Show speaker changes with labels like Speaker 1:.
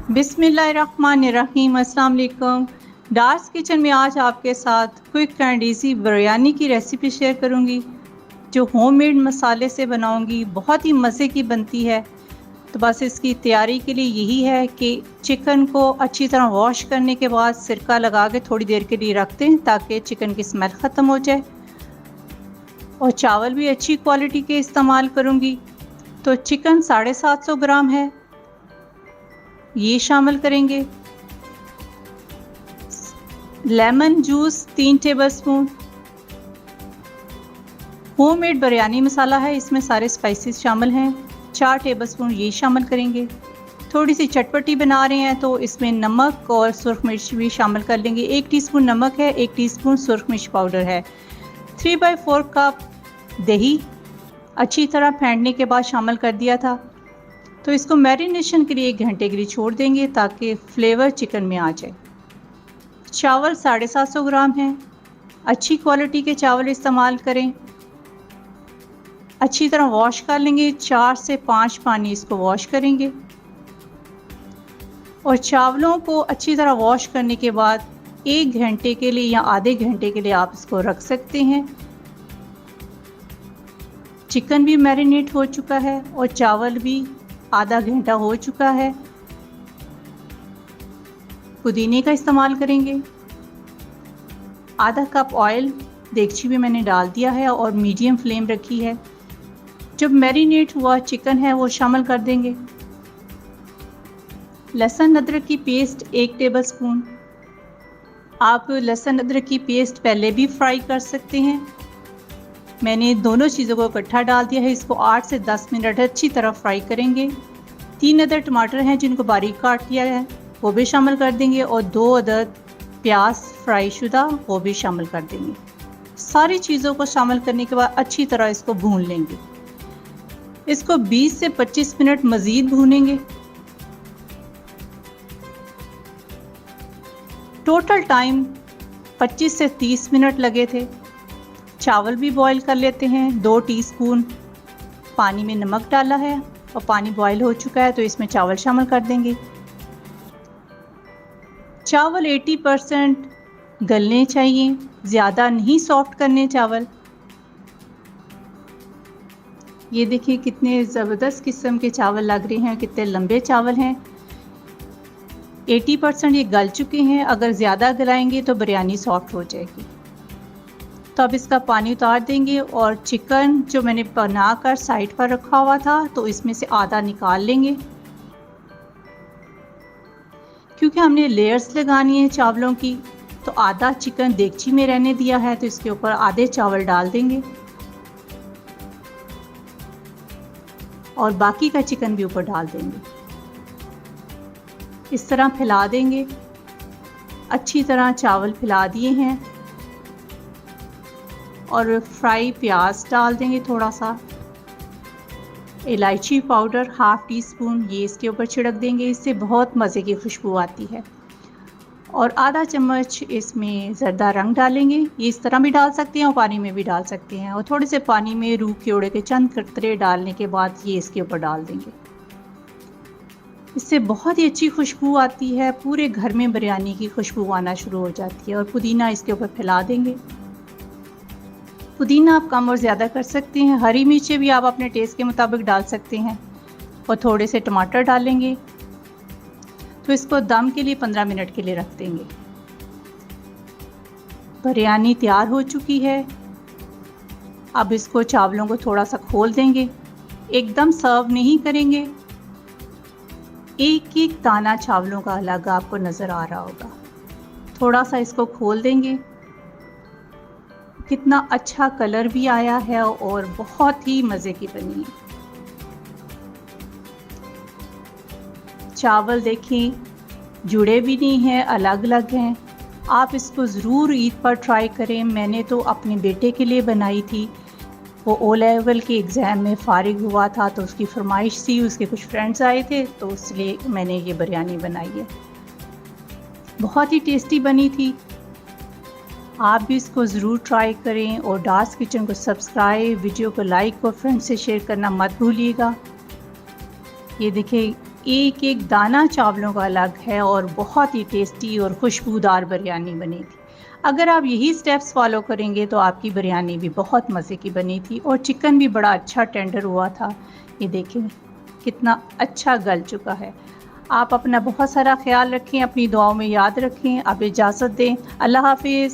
Speaker 1: बिस्मिल्लाहिर्रहमानिर्रहीम। अस्सलाम वालेकुम। डार्स किचन में आज आपके साथ क्विक एंड इजी बिरयानी की रेसिपी शेयर करूंगी जो होममेड मसाले से बनाऊंगी। बहुत ही मज़े की बनती है। तो बस इसकी तैयारी के लिए यही है कि चिकन को अच्छी तरह वॉश करने के बाद सिरका लगा के थोड़ी देर के लिए रख दें ताकि चिकन की स्मेल ख़त्म हो जाए। और चावल भी अच्छी क्वालिटी के इस्तेमाल करूंगी। तो चिकन 750 ग्राम है, ये शामिल करेंगे। Lemon juice 3 tablespoon. Homemade biryani masala है, इसमें सारे स्पाइसेस शामिल हैं। 4 टेबलस्पून ये शामिल करेंगे। थोड़ी सी चटपटी बना रहे हैं तो इसमें नमक और सुरख मिर्च भी शामिल कर लेंगे। 1 टीस्पून नमक है, 1 टीस्पून सुरख मिर्च पाउडर है। 3/4 कप दही अच्छी तरह फेंटने के बाद शामिल कर दिया था। तो इसको मैरिनेशन के लिए 1 घंटे के लिए छोड़ देंगे ताकि फ्लेवर चिकन में आ जाए। चावल 750 ग्राम हैं, अच्छी क्वालिटी के चावल इस्तेमाल करें। अच्छी तरह वॉश कर लेंगे, 4 से 5 पानी इसको वॉश करेंगे। और चावलों को अच्छी तरह वॉश करने के बाद 1 घंटे के लिए या आधे घंटे के लिए आप इसको रख सकते हैं। चिकन भी मैरिनेट हो चुका है और चावल भी आधा घंटा हो चुका है। पुदीने का इस्तेमाल करेंगे। आधा कप ऑयल देगची में मैंने डाल दिया है और मीडियम फ्लेम रखी है। जब मैरिनेट हुआ चिकन है वो शामिल कर देंगे। लहसुन अदरक की पेस्ट 1 टेबलस्पून। आप लहसुन अदरक की पेस्ट पहले भी फ्राई कर सकते हैं। मैंने दोनों चीज़ों को इकट्ठा डाल दिया है। इसको 8 से 10 मिनट अच्छी तरह फ्राई करेंगे। 3 अदद टमाटर हैं जिनको बारीक काट लिया है, वो भी शामिल कर देंगे। और 2 अदद प्याज फ्राई शुदा, वो भी शामिल कर देंगे। सारी चीज़ों को शामिल करने के बाद अच्छी तरह इसको भून लेंगे। इसको 20 से 25 मिनट मज़ीद भूनेंगे। टोटल टाइम 25 से 30 मिनट लगे थे। चावल भी बॉईल कर लेते हैं। 2 टीस्पून पानी में नमक डाला है और पानी बॉईल हो चुका है तो इसमें चावल शामिल कर देंगे। चावल 80% गलने चाहिए, ज़्यादा नहीं सॉफ्ट करने चावल। ये देखिए कितने ज़बरदस्त किस्म के चावल लग रहे हैं, कितने लंबे चावल हैं। 80% ये गल चुके हैं। अगर ज़्यादा गलाएंगे तो बिरयानी सॉफ्ट हो जाएगी। तो अब इसका पानी उतार देंगे और चिकन जो मैंने बना कर साइड पर रखा हुआ था तो इसमें से आधा निकाल लेंगे। क्योंकि हमने लेयर्स लगानी है चावलों की तो आधा चिकन देगची में रहने दिया है तो इसके ऊपर आधे चावल डाल देंगे और बाकी का चिकन भी ऊपर डाल देंगे। इस तरह फैला देंगे। अच्छी तरह चावल फैला दिए हैं और फ्राई प्याज डाल देंगे। थोड़ा सा इलायची पाउडर 1/2 टीस्पून ये इसके ऊपर छिड़क देंगे। इससे बहुत मज़े की खुशबू आती है। और आधा चम्मच इसमें ज़रदा रंग डालेंगे। ये इस तरह भी डाल सकते हैं और पानी में भी डाल सकते हैं। और थोड़े से पानी में रूह कीड़े के चंद कतरे डालने के बाद ये इसके ऊपर डाल देंगे। इससे बहुत ही अच्छी खुशबू आती है। पूरे घर में बिरयानी की खुशबू आना शुरू हो जाती है। और पुदीना इसके ऊपर फैला देंगे। पुदीना आप कम और ज़्यादा कर सकते हैं। हरी मिर्चें भी आप अपने टेस्ट के मुताबिक डाल सकते हैं। और थोड़े से टमाटर डालेंगे। तो इसको दम के लिए 15 मिनट के लिए रख देंगे। बिरयानी तैयार हो चुकी है। अब इसको चावलों को थोड़ा सा खोल देंगे। एकदम सर्व नहीं करेंगे। एक एक दाना चावलों का अलग आपको नज़र आ रहा होगा। थोड़ा सा इसको खोल देंगे। कितना अच्छा कलर भी आया है और बहुत ही मज़े की बनी है। चावल देखें जुड़े भी नहीं हैं, अलग अलग हैं। आप इसको ज़रूर ईद पर ट्राई करें। मैंने तो अपने बेटे के लिए बनाई थी। वो ओ लेवल के एग्ज़ाम में फ़ारिग हुआ था तो उसकी फरमाइश थी, उसके कुछ फ्रेंड्स आए थे तो इसलिए मैंने ये बिरयानी बनाई है। बहुत ही टेस्टी बनी थी। आप भी इसको ज़रूर ट्राई करें। और डार्स किचन को सब्सक्राइब, वीडियो को लाइक और फ्रेंड से शेयर करना मत भूलिएगा। ये देखिए एक एक दाना चावलों का अलग है और बहुत ही टेस्टी और खुशबूदार बिरयानी बनी थी। अगर आप यही स्टेप्स फॉलो करेंगे तो आपकी बिरयानी भी बहुत मज़े की बनी थी और चिकन भी बड़ा अच्छा टेंडर हुआ था। ये देखें कितना अच्छा गल चुका है। आप अपना बहुत सारा ख्याल रखें, अपनी दुआओं में याद रखें। अब इजाज़त दें। अल्लाह हाफ़िज़।